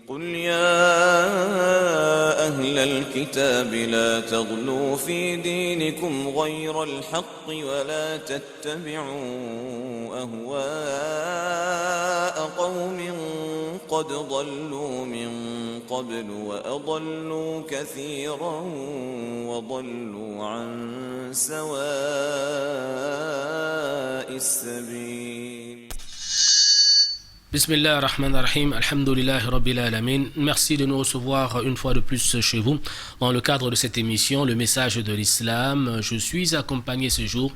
قل يا أهل الكتاب لا تغلوا في دينكم غير الحق ولا تتبعوا أهواء قوم قد ضلوا من قبل وأضلوا كثيرا وضلوا عن سواء السبيل. Bismillah ar-Rahman ar-Rahim, alhamdulillah rabbil alamin. Merci de nous recevoir une fois de plus chez vous dans le cadre de cette émission, le message de l'islam. Je suis accompagné ce jour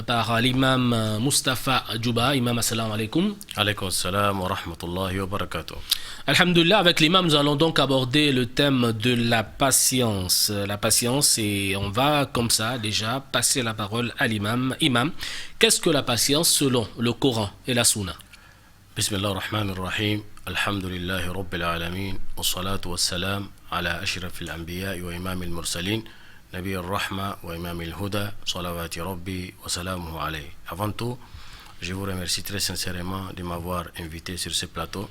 par l'imam Mustafa Djouba. Imam, assalamu alaikum. Alaykum assalam wa rahmatullahi wa barakatuh. Alhamdulillah, avec l'imam, nous allons donc aborder le thème de la patience. La patience, et on va comme ça déjà passer la parole à l'imam. Imam, qu'est-ce que la patience selon le Coran et la Sunna? بسم الله الرحمن الرحيم الحمد لله رب العالمين والصلاة والسلام على أشرف الأنبياء وإمام المرسلين نبي الرحمة وإمام الهدى صلوات ربي وسلامه عليه. Avant tout, je vous remercie très sincèrement de m'avoir invité sur ce plateau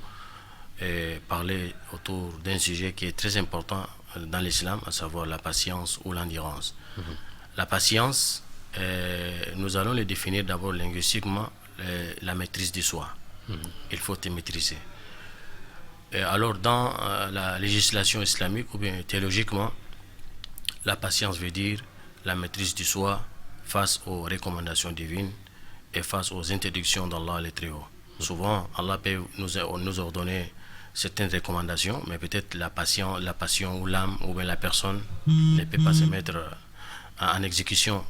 et parler autour d'un sujet qui est très important dans l'islam, à savoir la patience ou l'endurance. La patience, nous allons le définir d'abord linguistiquement, la maîtrise du soi. Il faut te maîtriser. Et alors dans la législation islamique ou bien théologiquement, la patience veut dire la maîtrise du soi face aux recommandations divines et face aux interdictions d'Allah le Très-Haut. Souvent, Allah peut nous ordonner certaines recommandations, mais peut-être la passion ou l'âme ou bien la personne ne peut pas se mettre en exécution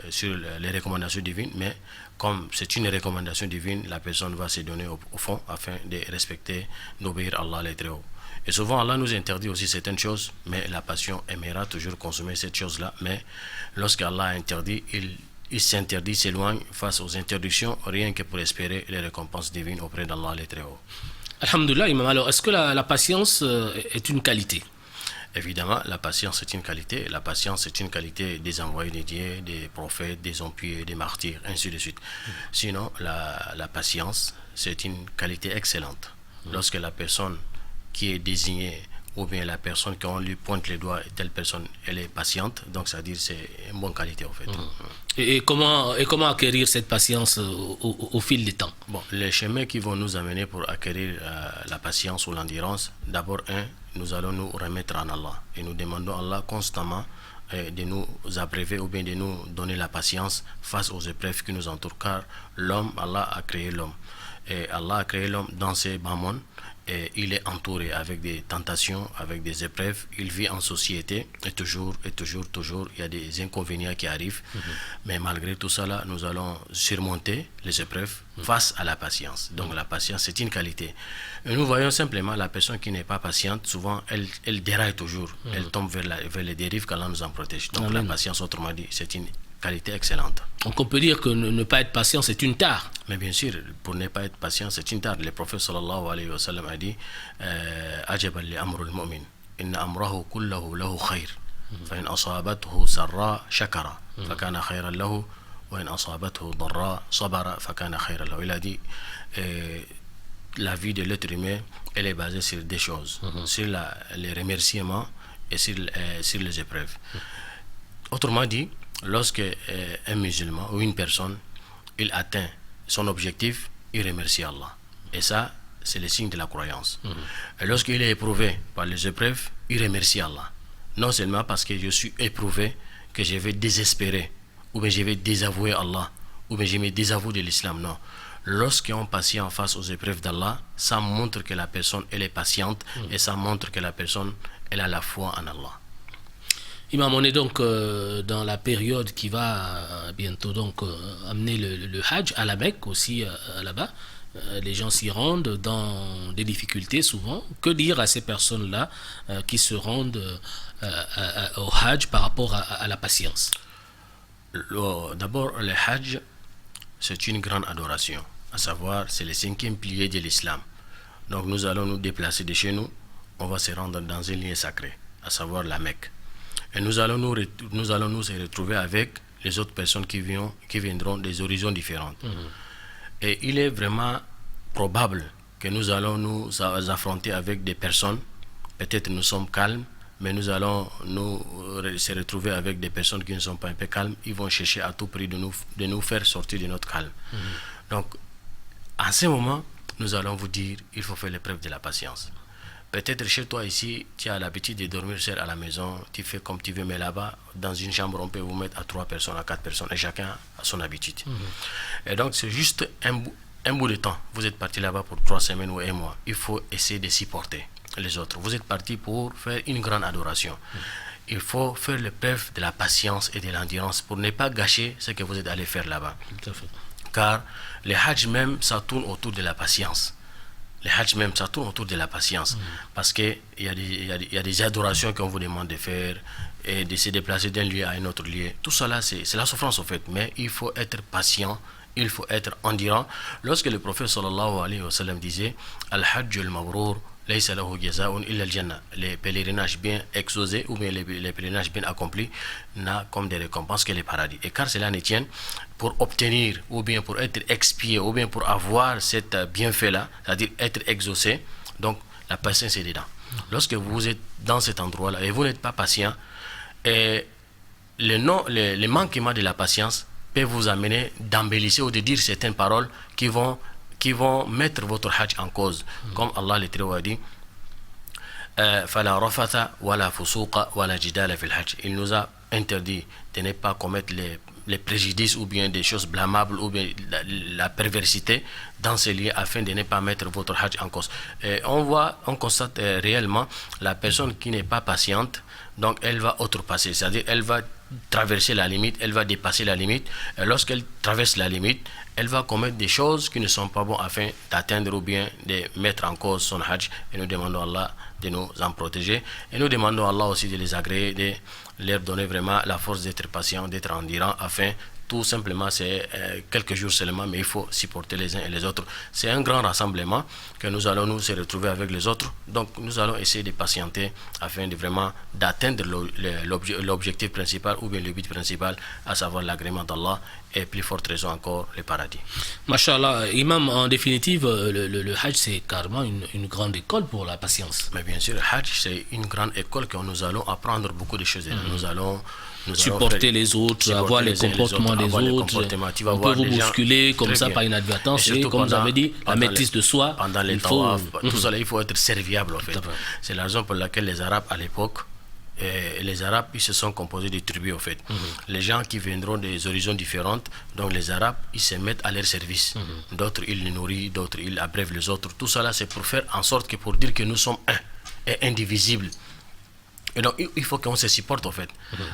sur les recommandations divines, mais comme c'est une recommandation divine, la personne va se donner au fond afin de respecter, d'obéir à Allah le Très-Haut. Et souvent Allah nous interdit aussi certaines choses, mais la passion aimera toujours consommer cette chose-là, mais lorsqu'Allah interdit, il s'interdit, s'éloigne face aux interdictions, rien que pour espérer les récompenses divines auprès d'Allah le Très-Haut. Alhamdulillah, imam. Alors, est-ce que la patience est une qualité? Évidemment, la patience est une qualité. La patience est une qualité des envoyés de Dieu, des prophètes, des hommes pieux, des martyrs, ainsi de suite. Sinon, la patience, c'est une qualité excellente. Lorsque la personne qui est désignée, ou bien la personne qu'on lui pointe les doigts, telle personne, elle est patiente, donc ça veut dire que c'est une bonne qualité en fait. Et comment acquérir cette patience au fil du temps? Bon, les chemins qui vont nous amener pour acquérir la patience ou l'endurance, d'abord nous allons nous remettre en Allah et nous demandons à Allah constamment de nous abréver ou bien de nous donner la patience face aux épreuves qui nous entourent, car l'homme, Allah a créé l'homme et Allah a créé l'homme dans ses bas mondes et il est entouré avec des tentations, avec des épreuves, il vit en société et toujours il y a des inconvénients qui arrivent, mais malgré tout ça là, nous allons surmonter les épreuves face à la patience. Donc la patience c'est une qualité. Et nous voyons simplement la personne qui n'est pas patiente, souvent elle déraille toujours, elle tombe vers les dérives, qu'Allah nous en protège. Donc la patience, autrement dit, c'est une qualité excellente. Donc on peut dire que ne pas être patient c'est une tare. Mais bien sûr, pour ne pas être patient c'est une tare. Le prophète sallallahu alayhi wa sallam a dit ajaban li amrul mu'min inna amrahu kullahu lahu khayr fa in asabathu sarra shakara fa kana khayran lahu wa in asabathu darra sabara fa kana khayran lahu. Il a dit la vie de l'être humain elle est basée sur deux choses, sur les remerciements et sur les épreuves. Autrement dit, lorsque un musulman ou une personne il atteint son objectif, il remercie Allah, et ça c'est le signe de la croyance. Et lorsqu'il est éprouvé par les épreuves, il remercie Allah, non seulement parce que je suis éprouvé que je vais désespérer ou bien je vais désavouer Allah ou bien je me désavoue de l'islam. Non, lorsqu'on est patient face aux épreuves d'Allah, ça montre que la personne elle est patiente et ça montre que la personne elle a la foi en Allah. Imam, on est donc dans la période qui va bientôt donc amener le Hajj à la Mecque aussi là-bas. Les gens s'y rendent dans des difficultés souvent. Que dire à ces personnes-là qui se rendent au Hajj par rapport à la patience? D'abord, le Hajj, c'est une grande adoration, à savoir c'est le 5e pilier de l'islam. Donc nous allons nous déplacer de chez nous, on va se rendre dans un lieu sacré, à savoir la Mecque. Et nous allons nous retrouver avec les autres personnes qui viendront des horizons différentes. Et il est vraiment probable que nous allons nous affronter avec des personnes, peut-être nous sommes calmes, mais nous allons se retrouver avec des personnes qui ne sont pas un peu calmes. Ils vont chercher à tout prix de nous faire sortir de notre calme. Donc, à ce moment, nous allons vous dire, il faut faire l'épreuve de la patience. Peut-être chez toi ici, tu as l'habitude de dormir seul à la maison, tu fais comme tu veux, mais là-bas, dans une chambre, on peut vous mettre à 3 personnes, à 4 personnes, et chacun a son habitude. Et donc, c'est juste un bout de temps. Vous êtes parti là-bas pour 3 semaines ou 1 mois. Il faut essayer de supporter les autres. Vous êtes parti pour faire une grande adoration. Il faut faire l'épreuve de la patience et de l'endurance pour ne pas gâcher ce que vous êtes allé faire là-bas. Tout à fait. Car les hajj même, ça tourne autour de la patience. Les hajj même, ça tourne autour de la patience. Parce qu'il y a des adorations qu'on vous demande de faire et de se déplacer d'un lieu à un autre lieu. Tout cela, c'est la souffrance au fait. Mais il faut être patient, il faut être endurant. Lorsque le prophète sallallahu alayhi wa sallam disait « Al-hajj al-mabrour » les pèlerinages bien exaucés ou bien les pèlerinages bien accomplis n'a comme des récompenses que les paradis. Et car cela ne tient, pour obtenir ou bien pour être expié ou bien pour avoir cet bienfait là, c'est-à-dire être exaucé, donc la patience est dedans. Lorsque vous êtes dans cet endroit là et vous n'êtes pas patient, et les manquements de la patience peuvent vous amener d'embellir ou de dire certaines paroles qui vont mettre votre hajj en cause. Comme Allah le Très-Haut a dit, il nous a interdit de ne pas commettre les préjudices ou bien des choses blâmables ou bien la perversité dans ces lieux afin de ne pas mettre votre hajj en cause. Et on constate réellement la personne qui n'est pas patiente, donc elle va outrepasser, c'est-à-dire elle va traverser la limite, elle va dépasser la limite, et lorsqu'elle traverse la limite, elle va commettre des choses qui ne sont pas bonnes afin d'atteindre ou bien de mettre en cause son hajj, et nous demandons à Allah de nous en protéger, et nous demandons à Allah aussi de les agréer, de leur donner vraiment la force d'être patient, d'être endurant, afin tout simplement, c'est quelques jours seulement, mais il faut supporter les uns et les autres. C'est un grand rassemblement que nous allons nous se retrouver avec les autres, donc nous allons essayer de patienter afin de vraiment d'atteindre l'objectif principal ou bien le but principal, à savoir l'agrément d'Allah et plus forte raison encore le paradis. Masha'Allah, Imam, en définitive, le Hajj c'est carrément une grande école pour la patience. Mais bien sûr, le Hajj c'est une grande école que nous allons apprendre beaucoup de choses. Nous allons supporter les autres, avoir les comportements des autres. On peut vous bousculer comme ça par inadvertance. Et comme vous avez dit, la maîtrise de soi. Pendant les tawaf, tout ça, il faut être serviable en fait. C'est la raison pour laquelle les Arabes à l'époque, les Arabes, ils se sont composés de tribus en fait. Les gens qui viendront des horizons différentes, donc les Arabes, ils se mettent à leur service. D'autres, ils les nourrissent, d'autres, ils abreuvent les autres. Tout ça là, c'est pour faire en sorte que pour dire que nous sommes un et indivisibles. Et donc, il faut qu'on se supporte en fait.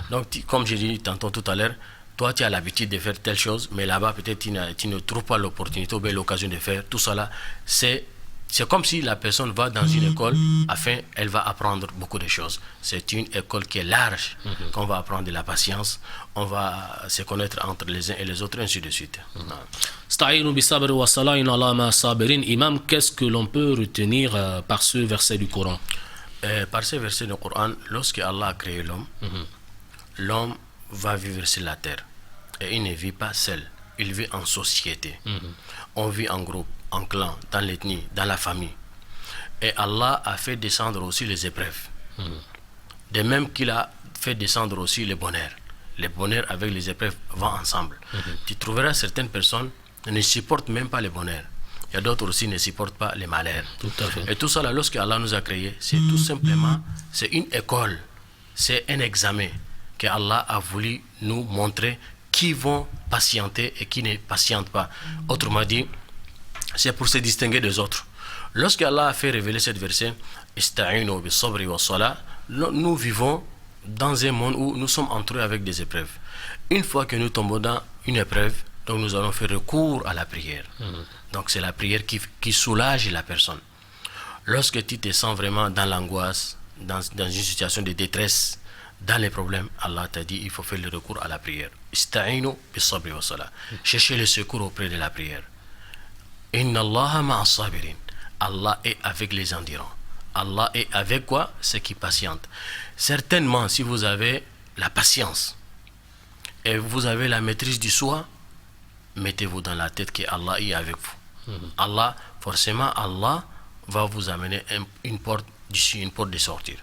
Donc, comme j'ai dit tantôt tout à l'heure, toi, tu as l'habitude de faire telle chose, mais là-bas, peut-être, tu ne trouves pas l'opportunité ou bien l'occasion de faire. Tout ça là, c'est comme si la personne va dans une école afin, elle va apprendre beaucoup de choses. C'est une école qui est large, qu'on va apprendre de la patience, on va se connaître entre les uns et les autres, ainsi de suite. Imam, qu'est-ce que l'on peut retenir par ce verset du Coran? Par ce verset du Coran, lorsque Allah a créé l'homme, l'homme va vivre sur la terre. Et il ne vit pas seul, il vit en société. On vit en groupe, en clan, dans l'ethnie, dans la famille. Et Allah a fait descendre aussi les épreuves. De même qu'il a fait descendre aussi le bonheur. Le bonheur avec les épreuves vont ensemble. Tu trouveras certaines personnes qui ne supportent même pas le bonheur. Il y a d'autres aussi qui ne supportent pas les malheurs. Tout à fait. Et tout ça là, lorsque Allah nous a créés, c'est tout simplement, c'est une école, c'est un examen que Allah a voulu nous montrer qui vont patienter et qui ne patientent pas. Autrement dit, c'est pour se distinguer des autres. Lorsque Allah a fait révéler cette verset, Ista'inu bis-sabri was-salah, nous vivons dans un monde où nous sommes entourés avec des épreuves. Une fois que nous tombons dans une épreuve, donc nous allons faire recours à la prière. Donc c'est la prière qui soulage la personne. Lorsque tu te sens vraiment dans l'angoisse, dans une situation de détresse, dans les problèmes, Allah t'a dit il faut faire le recours à la prière. Ista'inu bis-sabri was-salah. Cherchez le secours auprès de la prière. Inna Allaha ma'as sabirin. Allah est avec les endurants. Allah est avec quoi? Ceux qui patientent. Certainement, si vous avez la patience et vous avez la maîtrise du soi, mettez-vous dans la tête que Allah est avec vous. Allah, forcément, Allah va vous amener une porte d'issue, une porte de sortir.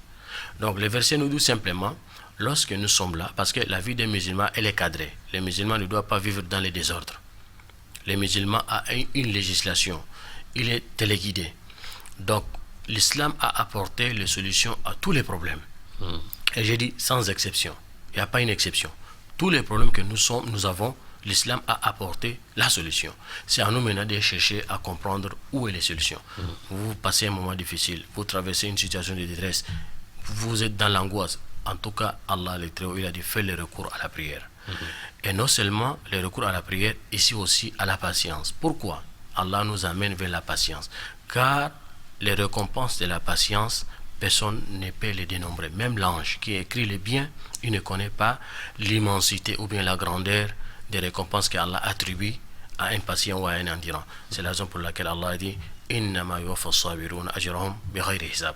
Donc le verset nous dit simplement, lorsque nous sommes là, parce que la vie des musulmans, elle est cadrée. Les musulmans ne doivent pas vivre dans les désordres. Les musulmans ont une législation. Il est téléguidé. Donc l'islam a apporté les solutions à tous les problèmes. Et j'ai dit sans exception. Il n'y a pas une exception. Tous les problèmes que nous avons, l'islam a apporté la solution. C'est à nous maintenant de chercher à comprendre où est la solution. Vous passez un moment difficile, vous traversez une situation de détresse, vous êtes dans l'angoisse. En tout cas, Allah le Très-Haut, il a dit faites le recours à la prière. Et non seulement le recours à la prière, ici aussi à la patience. Pourquoi Allah nous amène vers la patience? Car les récompenses de la patience, personne ne peut les dénombrer. Même l'ange qui écrit les biens, il ne connaît pas l'immensité ou bien la grandeur des récompenses qu'Allah attribue à un patient ou à un endurant. C'est la raison pour laquelle Allah a dit Innama yuwaffa as-sabiruna ajrahum bighayri hisab.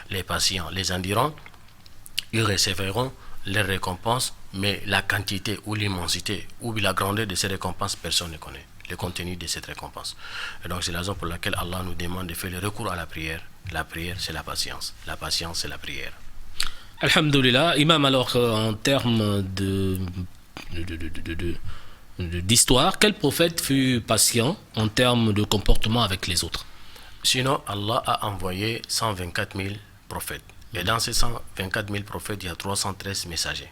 Les patients, les endurants, ils recevront leurs récompenses, mais la quantité ou l'immensité ou la grandeur de ces récompenses, personne ne connaît le contenu de cette récompense. Et donc c'est la raison pour laquelle Allah nous demande de faire le recours à la prière. La prière, c'est la patience. La patience, c'est la prière. Alhamdulillah. Imam, alors en termes d'histoire, quel prophète fut patient en termes de comportement avec les autres? Sinon, Allah a envoyé 124 000 prophètes. Et dans ces 124 000 prophètes, il y a 313 messagers.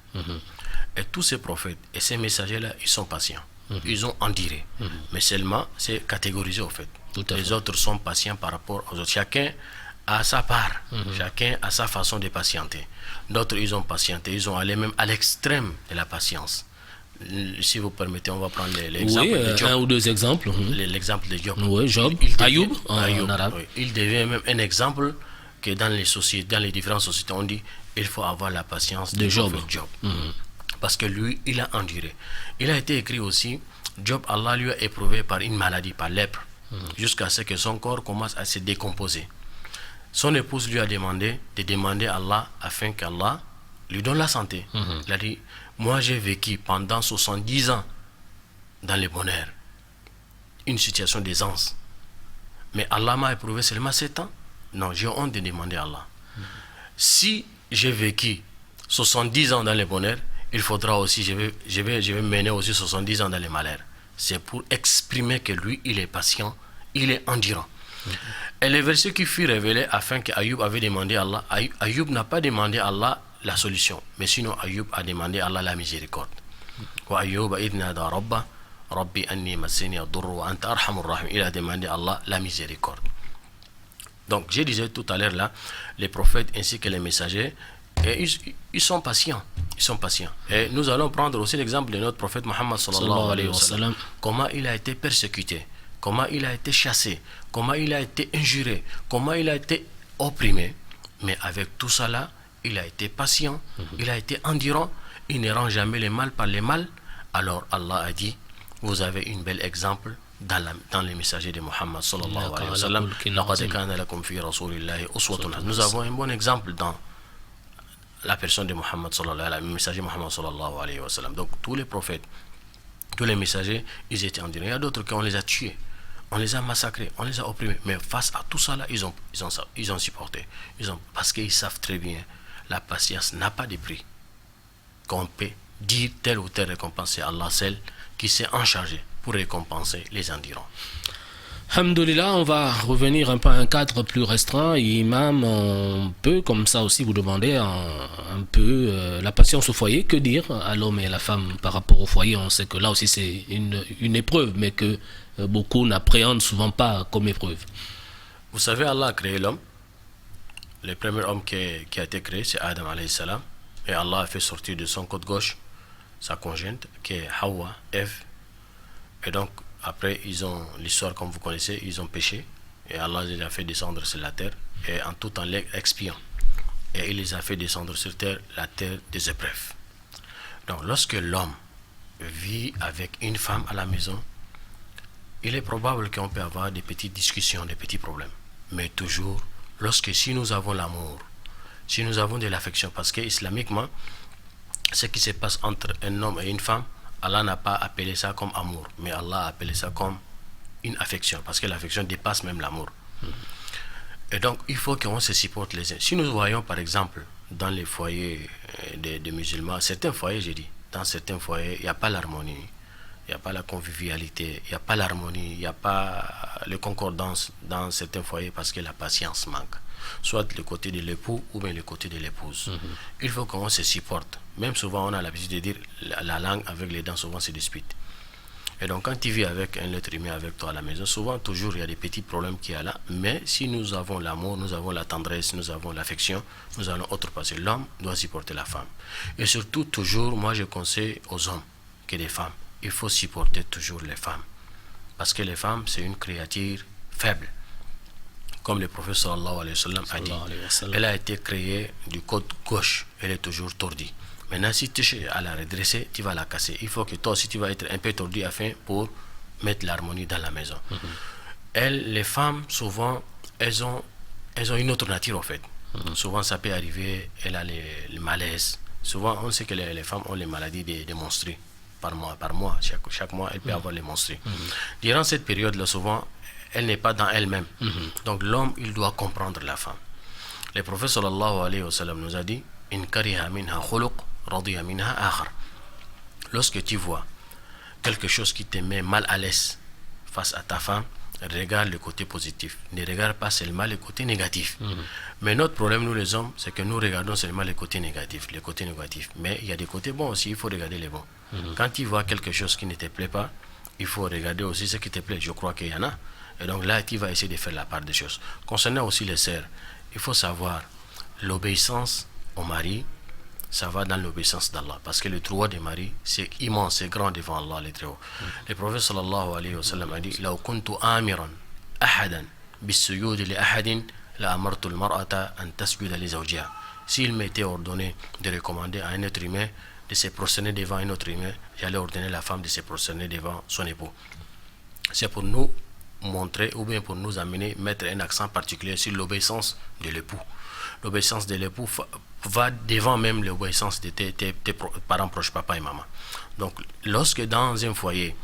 Et tous ces prophètes et ces messagers-là, ils sont patients. Ils ont enduré. Mais seulement, c'est catégorisé au fait. Les autres sont patients par rapport aux autres. Chacun a sa part. Chacun a sa façon de patienter. D'autres, ils ont patienté. Ils ont allé même à l'extrême de la patience. Si vous permettez, on va prendre l'exemple de Job. Un ou deux exemples. L'exemple de Job. Oui, Job. Ayoub, en arabe. Oui. Il devient même un exemple que dans les sociétés, dans les différentes sociétés, on dit il faut avoir la patience de Job. Parce que lui, il a enduré. Il a été écrit aussi, Job, Allah lui a éprouvé par une maladie, par lèpre, jusqu'à ce que son corps commence à se décomposer. Son épouse lui a demandé de demander à Allah afin qu'Allah lui donne la santé. Il a dit, moi j'ai vécu pendant 70 ans dans le bonheur, une situation d'aisance. Mais Allah m'a éprouvé seulement 7 ans. Non, j'ai honte de demander à Allah. Si j'ai vécu 70 ans dans le bonheur, il faudra aussi, je vais mener aussi 70 ans dans le malheur. C'est pour exprimer que lui, il est patient, il est endurant. Et le verset qui fut révélé afin qu'Ayoub avait demandé à Allah, Ayoub n'a pas demandé à Allah la solution, mais sinon Ayoub a demandé à Allah la miséricorde. Wa Ayoub idh nada rabba, Rabbi anni massani ad-durru wa anta arhamur rahim. Il a demandé à Allah la miséricorde. Donc, je disais tout à l'heure là, les prophètes ainsi que les messagers, et ils sont patients. Ils sont patients. Et nous allons prendre aussi l'exemple de notre prophète Mohammed sallallahu alayhi wa sallam. Comment il a été persécuté, comment il a été chassé, comment il a été injuré, comment il a été opprimé. Mais avec tout ça là, il a été patient, il a été endurant, il ne rend jamais le mal par le mal. Alors Allah a dit, vous avez un bel exemple dans les messagers de Mohammed sallallahu alayhi wa sallam. Nous avons un bon exemple dans la personne de Mohammed sallallahu alayhi wa sallam, le messager Mohammed sallallahu alayhi wa sallam. Donc tous les prophètes, tous les messagers, ils étaient endurés. Il y a d'autres qu'on les a tués, on les a massacrés, on les a opprimés. Mais face à tout ça là, ils ont supporté. Parce qu'ils savent très bien, la patience n'a pas de prix. Qu'on peut dire telle ou telle récompense, c'est Allah seul qui s'est en chargé pour récompenser les endurants. Alhamdulillah, on va revenir un peu à un cadre plus restreint. Imam, on peut comme ça aussi vous demander un peu la patience au foyer. Que dire à l'homme et à la femme par rapport au foyer? On sait que là aussi c'est une épreuve, mais que beaucoup n'appréhendent souvent pas comme épreuve. Vous savez, Allah a créé l'homme. Le premier homme qui a été créé, c'est Adam alayhi salam. Et Allah a fait sortir de son côté gauche sa conjointe, qui est Hawa, Ève. Et donc, après, l'histoire comme vous connaissez, ils ont péché. Et Allah les a fait descendre sur la terre, et en tout en l'expiant. Et il les a fait descendre sur terre, la terre des épreuves. Donc, lorsque l'homme vit avec une femme à la maison, il est probable qu'on peut avoir des petites discussions, des petits problèmes. Mais toujours, si nous avons l'amour, si nous avons de l'affection, parce que islamiquement, ce qui se passe entre un homme et une femme, Allah n'a pas appelé ça comme amour, mais Allah a appelé ça comme une affection, parce que l'affection dépasse même l'amour. Et donc, il faut qu'on se supporte les uns. Si nous voyons, par exemple, dans les foyers des musulmans, certains foyers, j'ai dit, dans certains foyers, il n'y a pas l'harmonie, il n'y a pas la convivialité, il n'y a pas l'harmonie, il n'y a pas la concordance dans certains foyers parce que la patience manque. Soit le côté de l'époux ou bien le côté de l'épouse. Il faut qu'on se supporte. Même souvent, on a l'habitude de dire la langue avec les dents, souvent se dispute. Et donc, quand tu vis avec un être humain avec toi à la maison, souvent, toujours, il y a des petits problèmes qu'il y a là. Mais si nous avons l'amour, nous avons la tendresse, nous avons l'affection, nous allons outrepasser. L'homme doit supporter la femme. Et surtout, toujours, moi, je conseille aux hommes que les femmes. Il faut supporter toujours les femmes. Parce que les femmes, c'est une créature faible. Comme le prophète sallallahu alayhi wa sallam a dit, elle a été créée du côté gauche, elle est toujours tordue. Maintenant, si tu cherches à la redresser, tu vas la casser. Il faut que toi aussi, tu vas être un peu tordu afin pour mettre l'harmonie dans la maison. Les femmes, souvent, elles ont une autre nature, en fait. Souvent, ça peut arriver, elle a les malaises. Souvent, on sait que les femmes ont les maladies des menstrues. Par mois. Chaque mois, elle peut avoir les menstrues. Durant cette période-là, souvent, elle n'est pas dans elle-même. Donc, l'homme, il doit comprendre la femme. Le prophète sallallahu alayhi wa sallam nous a dit, in kariha minha khuluq, radiya minha akhar. Lorsque tu vois quelque chose qui te met mal à l'aise face à ta femme, regarde le côté positif. Ne regarde pas seulement le côté négatif. Mais notre problème, nous les hommes, c'est que nous regardons seulement le côté négatif. Mais il y a des côtés bons aussi, il faut regarder les bons. Quand tu vois quelque chose qui ne te plaît pas, il faut regarder aussi ce qui te plaît. Je crois qu'il y en a. Et donc là, tu vas essayer de faire la part des choses. Concernant aussi les sœurs, il faut savoir l'obéissance au mari, ça va dans l'obéissance d'Allah. Parce que le droit des maris, c'est immense, c'est grand devant Allah, les très hauts. Le prophète sallallahu alayhi wa sallam a dit, لو كنت آمرا أحدا بالسجود لأحد لأمرت المرأة أن تسجد لزوجها. S'il m'était ordonné de recommander à un être humain de se prosterner devant un autre humain, j'allais ordonner la femme de se prosterner devant son époux. C'est pour nous montrer ou bien pour nous amener, mettre un accent particulier sur l'obéissance de l'époux. L'obéissance de l'époux va devant même l'obéissance de tes parents proches, papa et maman. Donc, lorsque dans un foyer,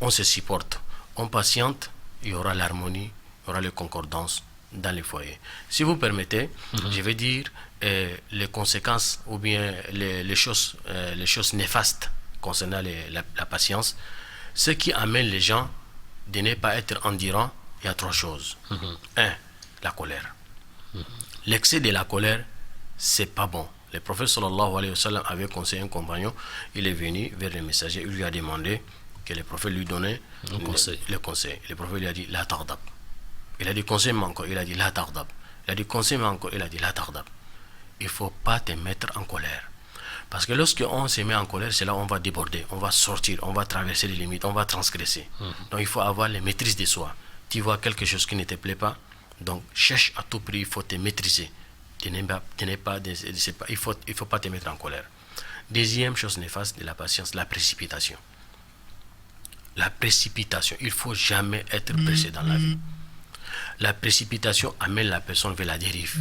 on se supporte, on patiente, il y aura l'harmonie, il y aura la concordance dans le foyer. Si vous permettez, je vais dire les conséquences ou bien les choses néfastes concernant la patience. Ce qui amène les gens de ne pas être endurants, il y a trois choses. Un, la colère. L'excès de la colère, c'est pas bon. Le prophète sallallahu alayhi wa sallam avait conseillé un compagnon, il est venu vers le messager, il lui a demandé que le prophète lui donnait le conseil. Le prophète lui a dit, la tardab. Il a dit, conseille-moi encore, il a dit, la tardab. Il a dit, conseille-moi encore, il a dit, la tardab. Il ne faut pas te mettre en colère. Parce que lorsqu'on se met en colère, c'est là où on va déborder, on va sortir, on va traverser les limites, on va transgresser. Donc il faut avoir la maîtrise de soi. Tu vois quelque chose qui ne te plaît pas, donc cherche à tout prix, il faut te maîtriser. Il ne faut pas te mettre en colère. Deuxième chose néfaste de la patience, la précipitation. La précipitation, il ne faut jamais être pressé dans la vie. La précipitation amène la personne vers la dérive.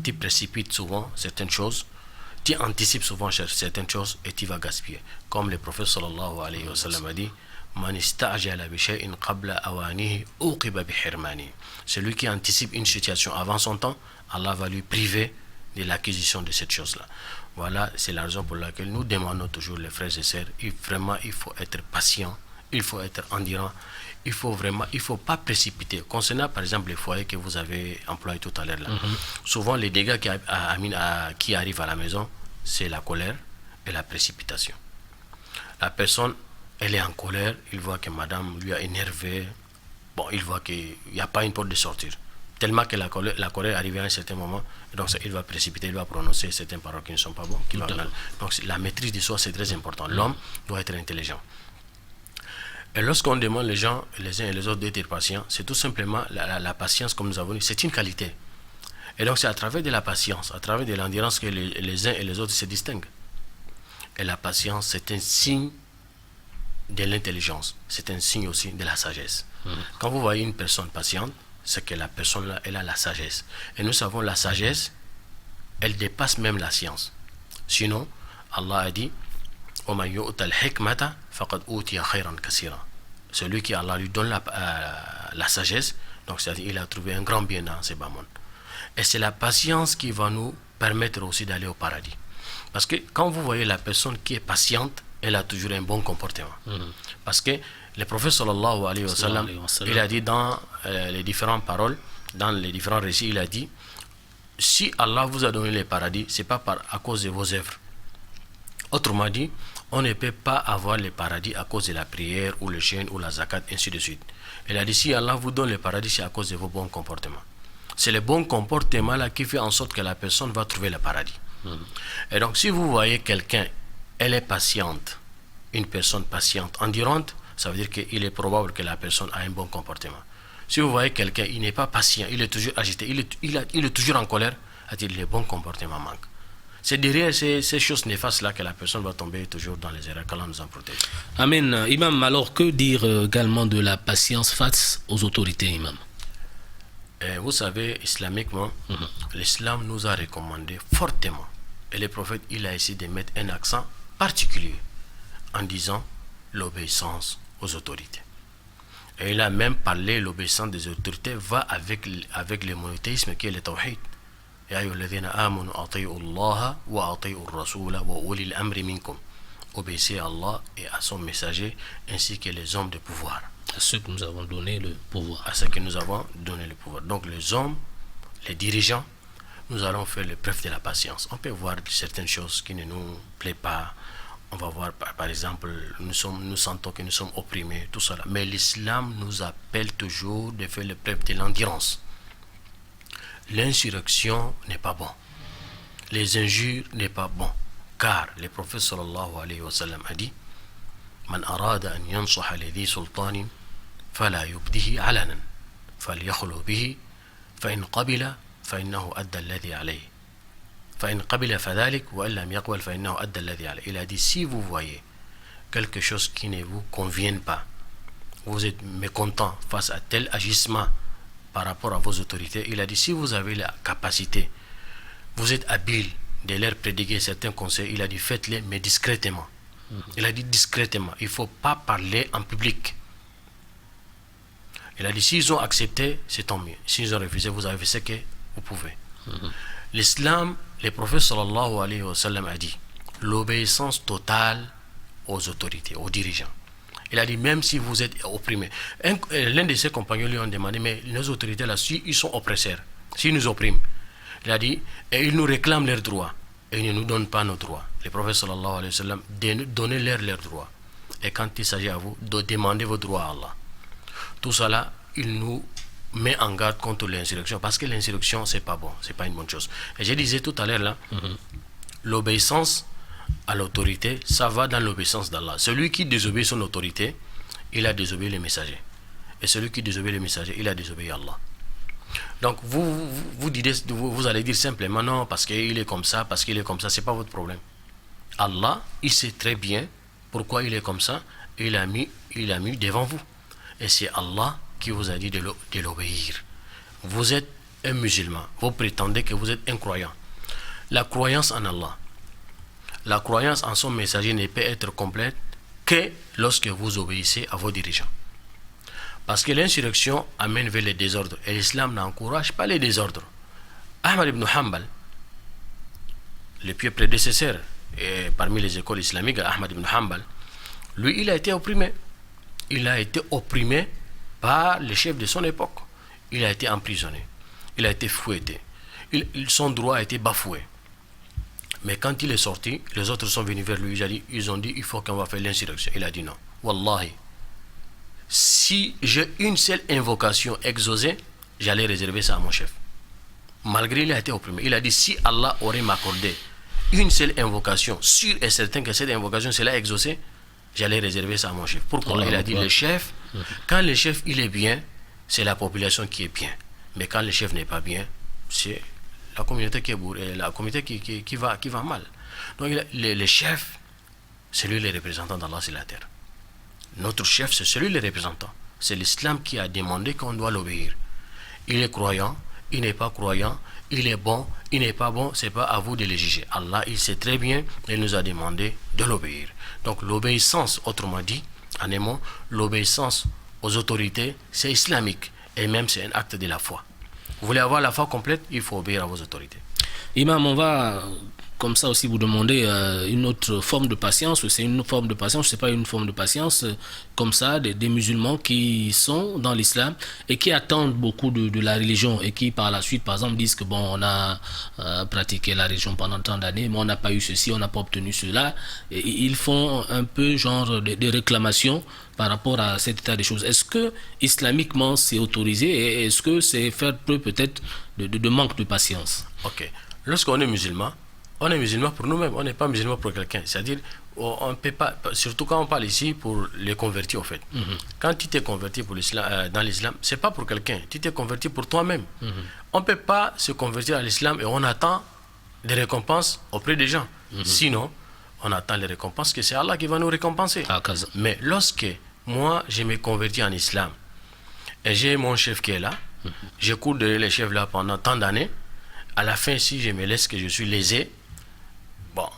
Tu précipites souvent certaines choses, tu anticipes souvent certaines choses et tu vas gaspiller. Comme le prophète sallallahu alayhi wa sallam a dit, celui qui anticipe une situation avant son temps, Allah va lui priver de l'acquisition de cette chose-là. Voilà, c'est la raison pour laquelle nous demandons toujours les frères et sœurs, il faut être patient, il faut être endurant, il faut pas précipiter. Concernant par exemple les foyers que vous avez employés tout à l'heure là, souvent les dégâts qui arrivent à la maison, c'est la colère et la précipitation. La personne, elle est en colère, il voit que madame lui a énervé, bon, il voit qu'il n'y a pas une porte de sortir. Tellement que la colère arrive à un certain moment, donc il va précipiter, il va prononcer certaines paroles qui ne sont pas bonnes. Donc la maîtrise de soi, c'est très important. L'homme doit être intelligent. Et lorsqu'on demande les gens, les uns et les autres, d'être patients, c'est tout simplement la patience, comme nous avons dit, c'est une qualité. Et donc c'est à travers de la patience, à travers de l'endurance que les uns et les autres se distinguent. Et la patience, c'est un signe de l'intelligence, c'est un signe aussi de la sagesse. Quand vous voyez une personne patiente, c'est que la personne-là, elle a la sagesse. Et nous savons la sagesse, elle dépasse même la science. Sinon, Allah a dit, celui qui Allah lui donne la sagesse, donc c'est-à-dire il a trouvé un grand bien dans ces bas mondes. Et c'est la patience qui va nous permettre aussi d'aller au paradis. Parce que quand vous voyez la personne qui est patiente, elle a toujours un bon comportement. Parce que le prophète sallallahu alayhi wa sallam, il a dit dans les différentes paroles, dans les différents récits, il a dit, si Allah vous a donné le paradis, c'est pas à cause de vos œuvres. Autrement dit, on ne peut pas avoir le paradis à cause de la prière ou le jeûne ou la zakat, ainsi de suite. Il a dit, si Allah vous donne le paradis, c'est à cause de vos bons comportements. C'est le bon comportement là qui fait en sorte que la personne va trouver le paradis. Et donc, si vous voyez quelqu'un, elle est patiente, une personne patiente, endurante, ça veut dire qu'il est probable que la personne a un bon comportement. Si vous voyez quelqu'un, il n'est pas patient, il est toujours agité, il est toujours en colère, c'est-à-dire le bon comportement manque. C'est derrière ces choses néfastes-là que la personne va tomber toujours dans les erreurs, qu'Allah nous en protège. Amen. Imam, alors que dire également de la patience face aux autorités, Imam? Vous savez, islamiquement, l'islam nous a recommandé fortement, et le prophète, il a essayé de mettre un accent particulier en disant l'obéissance aux autorités. Et il a même parlé, l'obéissance des autorités va avec le monothéisme qui est le tawhid. Ya ayyuhalladhina amanu ati'u Allah wa ati'u ar-rasula wa ulil amri minkum. Obéissez à Allah et à son messager ainsi que les hommes de pouvoir. À ceux que nous avons donné le pouvoir. À ceux que nous avons donné le pouvoir. Donc les hommes, les dirigeants, nous allons faire le preuve de la patience. On peut voir certaines choses qui ne nous plaisent pas. On va voir par exemple, nous sentons que nous sommes opprimés, tout ça. Mais l'islam nous appelle toujours de faire le preuve de l'endurance. L'insurrection n'est pas bon. Les injures n'est pas bon. Car le prophète sallallahu alayhi wa sallam a dit, Man arada an yansaha lidhi sultanin fala yubdihi alanan falyakhlu bihi fa in qabila fa innahu adda alladhi alayhi fa in qabila fadhalik wa illam yaqbal fa innahu adda alladhi alayhi. Il a dit, si vous voyez quelque chose qui ne vous convienne pas, vous êtes mécontent face à tel agissement par rapport à vos autorités, il a dit, si vous avez la capacité, vous êtes habile de leur prédiguer certains conseils, il a dit, faites-les, mais discrètement. Il a dit discrètement, il ne faut pas parler en public. Il a dit, s'ils ont accepté, c'est tant mieux. S'ils ont refusé, vous avez fait ce que vous pouvez. L'islam, le prophète sallallahu alayhi wa sallam a dit, l'obéissance totale aux autorités, aux dirigeants. Il a dit, même si vous êtes opprimés. L'un de ses compagnons lui ont demandé, mais nos autorités là, si ils sont oppresseurs, s'ils nous oppriment, il a dit, et ils nous réclament leurs droits, et ils ne nous donnent pas nos droits. Le prophète sallallahu alayhi wa sallam, donnez-leur leurs droits. Et quand il s'agit à vous, de demander vos droits à Allah. Tout cela, il nous met en garde contre l'insurrection, parce que l'insurrection, c'est pas bon, c'est pas une bonne chose. Et je disais tout à l'heure là, l'obéissance à l'autorité, ça va dans l'obéissance d'Allah. Celui qui désobéit son autorité, il a désobéi le messager. Et celui qui désobéit le messager, il a désobéi Allah. Donc vous allez dire simplement non, parce qu'il est comme ça, c'est pas votre problème. Allah, il sait très bien pourquoi il est comme ça, et il a mis devant vous. Et c'est Allah qui vous a dit de l'obéir. Vous êtes un musulman, vous prétendez que vous êtes un croyant. La croyance en Allah, la croyance en son messager ne peut être complète que lorsque vous obéissez à vos dirigeants. Parce que l'insurrection amène vers les désordres et l'islam n'encourage pas les désordres. Ahmad ibn Hanbal, le pieux prédécesseur et parmi les écoles islamiques, Ahmad ibn Hanbal, lui, il a été opprimé. Il a été opprimé par les chefs de son époque. Il a été emprisonné. Il a été fouetté. Son droit a été bafoué. Mais quand il est sorti, les autres sont venus vers lui. Ils ont dit, il faut qu'on va faire l'insurrection. Il a dit non. Wallahi, si j'ai une seule invocation exaucée, j'allais réserver ça à mon chef. Malgré il a été opprimé. Il a dit, si Allah aurait m'accordé une seule invocation, sûr et certain que cette invocation sera exaucée, j'allais réserver ça à mon chef. Pourquoi? Il a dit, le chef, quand le chef il est bien, c'est la population qui est bien. Mais quand le chef n'est pas bien, c'est la communauté qui est bourrée, la communauté qui va mal. Donc le chef, c'est lui le représentant d'Allah sur la terre. Notre chef, c'est celui le représentant. C'est l'islam qui a demandé qu'on doit l'obéir. Il est croyant, il n'est pas croyant, il est bon, il n'est pas bon, c'est pas à vous de le juger. Allah, il sait très bien, il nous a demandé de l'obéir. Donc l'obéissance, autrement dit, En un mot, l'obéissance aux autorités, c'est islamique. Et même, c'est un acte de la foi. Vous voulez avoir la foi complète, il faut obéir à vos autorités. Imam, on va comme ça aussi vous demander une autre forme de patience. C'est une forme de patience, c'est pas une forme de patience comme ça, des musulmans qui sont dans l'islam et qui attendent beaucoup de la religion et qui par la suite, par exemple, disent que bon, on a pratiqué la religion pendant tant d'années, mais on n'a pas eu ceci, on n'a pas obtenu cela. Et ils font un peu genre des réclamations par rapport à cet état des choses. Est-ce que islamiquement c'est autorisé et est-ce que c'est faire preuve peut-être de manque de patience? Ok. Lorsqu'on est musulman pour nous-mêmes, on n'est pas musulman pour quelqu'un. C'est-à-dire, on ne peut pas, surtout quand on parle ici pour les convertis, au fait. Quand tu t'es converti pour dans l'islam, ce n'est pas pour quelqu'un, tu t'es converti pour toi-même. On ne peut pas se convertir à l'islam et on attend des récompenses auprès des gens. Sinon, on attend les récompenses que c'est Allah qui va nous récompenser. Mais lorsque moi, je me convertis en islam et j'ai mon chef qui est là, je cours derrière les chefs là pendant tant d'années, à la fin, si je me laisse que je suis lésé, bon,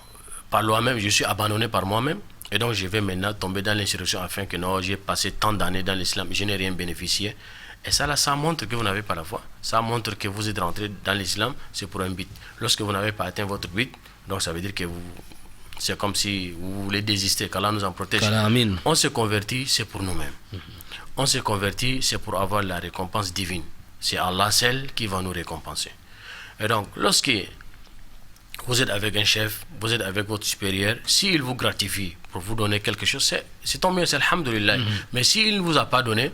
par moi-même, je suis abandonné par moi-même, et donc je vais maintenant tomber dans l'insurrection afin que non, j'ai passé tant d'années dans l'islam, je n'ai rien bénéficié. Et ça, là, ça montre que vous n'avez pas la foi. Ça montre que vous êtes rentré dans l'islam, c'est pour un but. Lorsque vous n'avez pas atteint votre but, donc ça veut dire que c'est comme si vous voulez désister, qu'Allah nous en protège. On se convertit, c'est pour nous-mêmes. On se convertit, c'est pour avoir la récompense divine. C'est Allah seul qui va nous récompenser. Et donc, lorsque vous êtes avec un chef, vous êtes avec votre supérieur, s'il vous gratifie pour vous donner quelque chose, c'est tant mieux, c'est alhamdoulilah. Mais s'il ne vous a pas donné,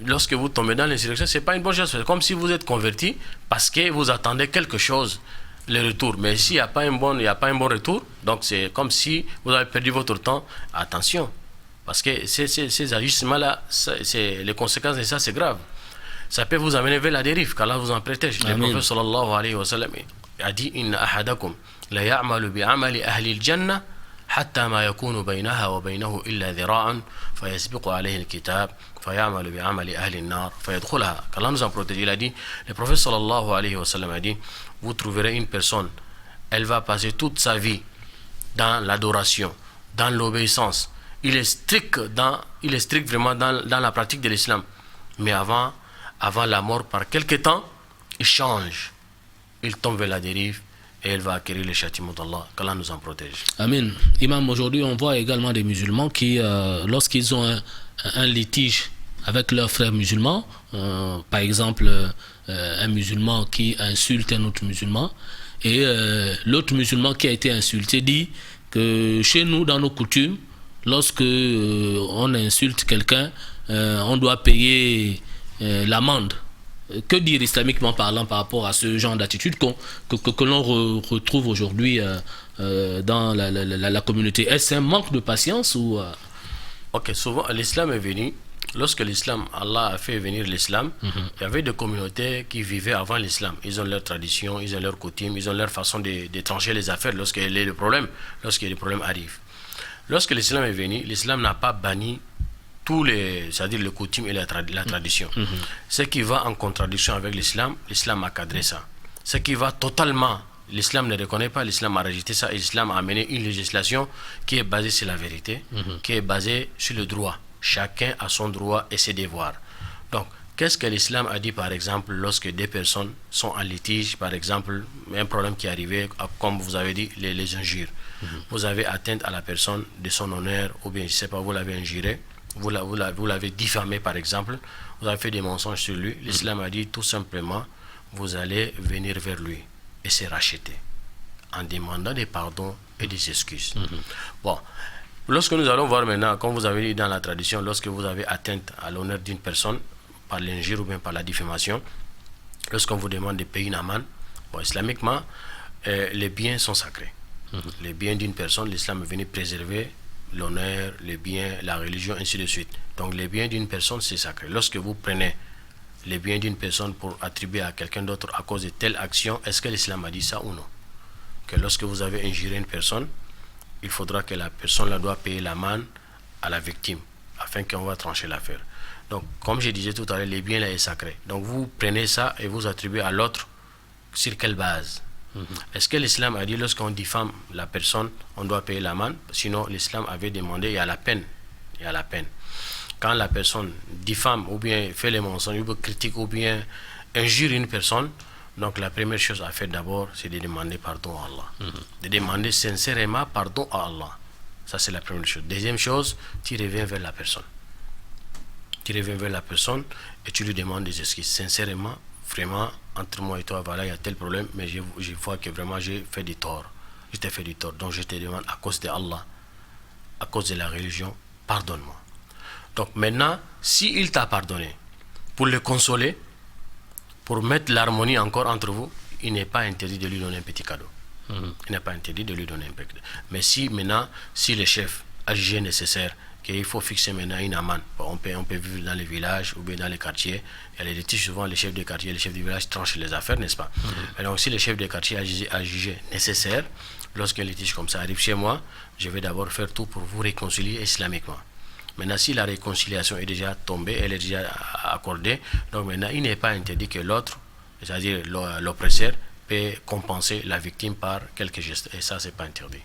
lorsque vous tombez dans l'insurrection, ce n'est pas une bonne chose. C'est comme si vous êtes converti parce que vous attendez quelque chose, le retour. Mais s'il n'y a pas un bon retour, donc c'est comme si vous avez perdu votre temps. Attention, parce que ces ajustements-là, les conséquences de ça, c'est grave. Ça peut vous amener vers la dérive, qu'Allah vous en protège. Le prophète sallallahu alayhi wa sallam a dit Inna ahadakum la ya'malu bi'amali ahli al-jannah hatta ma yakunu baynaha wa baynahu illa dhira'an fayasbiqu alayhi al-kitab fayamalu bi'amali ahli an-nar fayadkhulaha. Qu'Allah nous en protège. Il a dit, le prophète sallallahu alayhi wa sallam a dit, vous trouverez une personne, elle va passer toute sa vie dans l'adoration, dans l'obéissance. Il est strict vraiment dans la pratique de l'islam. Mais avant la mort, par quelque temps, il change. Il tombe vers la dérive et il va acquérir le châtiment d'Allah. Qu'Allah nous en protège. Amen. Imam, aujourd'hui, on voit également des musulmans qui, lorsqu'ils ont un litige avec leurs frères musulmans, par exemple, un musulman qui insulte un autre musulman, et l'autre musulman qui a été insulté dit que chez nous, dans nos coutumes, lorsque on insulte quelqu'un, on doit payer l'amende. Que dire islamiquement parlant par rapport à ce genre d'attitude que l'on retrouve aujourd'hui dans la communauté? Est-ce un manque de patience ou Ok, souvent l'islam est venu. Lorsque Allah a fait venir l'islam, il y avait des communautés qui vivaient avant l'islam. Ils ont leur tradition, ils ont leurs coutumes, ils ont leur façon de trancher les affaires lorsque les problèmes arrivent. Lorsque l'islam est venu, l'islam n'a pas banni c'est-à-dire les coutumes et la tradition. Ce qui va en contradiction avec l'islam a cadré ça. Ce qui va totalement, l'islam ne reconnaît pas, l'islam a rejeté ça, et l'islam a amené une législation qui est basée sur la vérité, qui est basée sur le droit. Chacun a son droit et ses devoirs. Donc, qu'est-ce que l'islam a dit, par exemple, lorsque des personnes sont en litige, par exemple, un problème qui est arrivé, comme vous avez dit, les injures. Vous avez atteint à la personne de son honneur, ou bien, je ne sais pas, vous l'avez injuré, vous l'avez diffamé, par exemple, vous avez fait des mensonges sur lui. L'islam a dit tout simplement, vous allez venir vers lui et se racheter en demandant des pardons et des excuses. Bon, lorsque nous allons voir maintenant, comme vous avez dit dans la tradition, lorsque vous avez atteint à l'honneur d'une personne par l'injure ou bien par la diffamation, lorsqu'on vous demande de payer une amende, bon, islamiquement, les biens sont sacrés. Les biens d'une personne, l'islam est venu préserver l'honneur, les biens, la religion, ainsi de suite. Donc les biens d'une personne, c'est sacré. Lorsque vous prenez les biens d'une personne pour attribuer à quelqu'un d'autre à cause de telle action, est-ce que l'islam a dit ça ou non? Que lorsque vous avez injuré une personne, il faudra que la personne doit payer l'amende à la victime, afin qu'on va trancher l'affaire. Donc, comme je disais tout à l'heure, les biens là est sacré. Donc vous prenez ça et vous attribuez à l'autre sur quelle base? Est-ce que l'islam a dit lorsqu'on diffame la personne, on doit payer l'amende? Sinon, l'islam avait demandé, il y a la peine. quand la personne diffame ou bien fait les mensonges, ou bien critique ou bien injure une personne, donc la première chose à faire d'abord, c'est de demander pardon à Allah. De demander sincèrement pardon à Allah. Ça, c'est la première chose. Deuxième chose, tu reviens vers la personne. Tu reviens vers la personne et tu lui demandes des excuses. Sincèrement, vraiment, entre moi et toi, voilà, il y a tel problème, mais je vois que vraiment j'ai fait du tort. Je t'ai fait du tort. Donc je te demande, à cause de Allah, à cause de la religion, pardonne-moi. Donc maintenant, s'il t'a pardonné, pour le consoler, pour mettre l'harmonie encore entre vous, il n'est pas interdit de lui donner un petit cadeau. Il n'est pas interdit de lui donner un petit cadeau. Mais si maintenant, si le chef a jugé nécessaire qu'il faut fixer maintenant une amende, on peut vivre dans les villages ou bien dans les quartiers, il y a les litiges, souvent les chefs de quartier, les chefs du village tranchent les affaires, n'est-ce pas? Et donc si le chef de quartier a jugé nécessaire, lorsqu'un litige comme ça arrive chez moi, je vais d'abord faire tout pour vous réconcilier islamiquement. Maintenant, si la réconciliation est déjà tombée, elle est déjà accordée, donc maintenant, il n'est pas interdit que l'autre, c'est-à-dire l'oppresseur, peut compenser la victime par quelques gestes. Et ça, c'est pas interdit.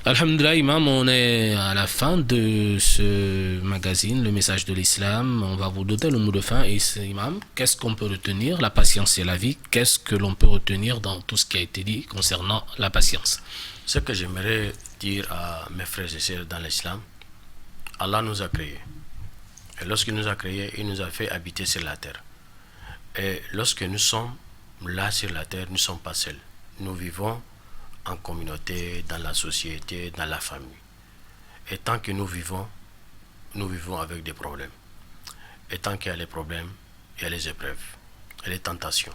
Alhamdulillah, Imam, on est à la fin de ce magazine, le message de l'islam. On va vous donner le mot de fin. Et Imam, qu'est-ce qu'on peut retenir? La patience, c'est la vie. Qu'est-ce que l'on peut retenir dans tout ce qui a été dit concernant la patience? Ce que j'aimerais dire à mes frères et sœurs dans l'islam, Allah nous a créés. Et lorsqu'il nous a créés, il nous a fait habiter sur la terre. Et lorsque nous sommes là sur la terre, nous ne sommes pas seuls. Nous vivons en communauté, dans la société, dans la famille. Et tant que nous vivons avec des problèmes. Et tant qu'il y a les problèmes, il y a les épreuves et les tentations.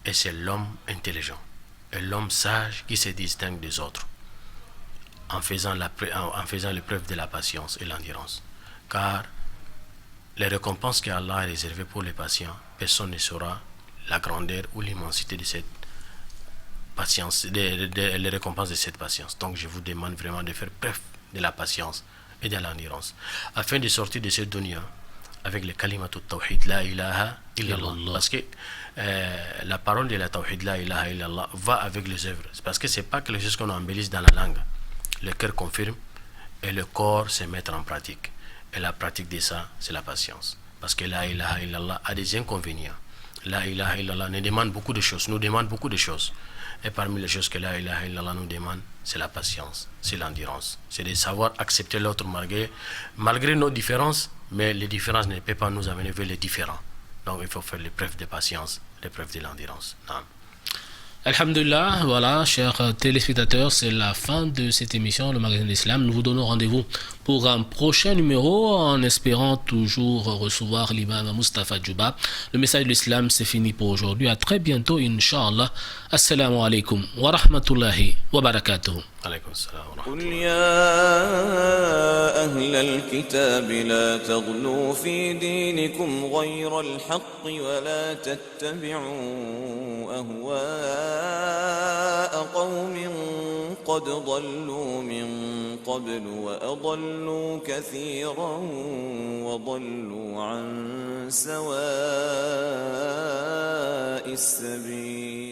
Et c'est l'homme intelligent et l'homme sage qui se distingue des autres en faisant l'épreuve de la patience et l'endurance. Car les récompenses qu'Allah a réservées pour les patients, personne ne saura la grandeur ou l'immensité de cette patience, les récompenses de cette patience. Donc je vous demande vraiment de faire preuve de la patience et de l'endurance, afin de sortir de cette dunya avec le kalimatul tawhid, la ilaha illallah. Parce que la parole de la tawhid, la ilaha illallah, va avec les œuvres. Parce que c'est pas quelque chose qu'on embellisse dans la langue. Le cœur confirme et le corps se met en pratique. Et la pratique de ça, c'est la patience. Parce que la ilaha illallah a des inconvénients. La ilaha illallah nous demande beaucoup de choses. Et parmi les choses que la ilaha illallah nous demande, c'est la patience, c'est l'endurance. C'est de savoir accepter l'autre malgré nos différences, mais les différences ne peuvent pas nous amener vers les différents. Donc il faut faire l'épreuve de patience, l'épreuve de l'endurance. Alhamdulillah, voilà, chers téléspectateurs, c'est la fin de cette émission, le magazine de l'Islam. Nous vous donnons rendez-vous pour un prochain numéro en espérant toujours recevoir l'imam Mustafa Djouba. Le message de l'Islam, c'est fini pour aujourd'hui. À très bientôt, Inch'Allah. Assalamu alaikum wa rahmatullahi wa barakatuh. Alaykum salam wa قل rahmatullah. يا أهل الكتاب لا تغلوا في دينكم غير الحق ولا تتبعوا أهواء قوم قد ضلوا من قبل وأضلوا كثيرا وضلوا عن سواء السبيل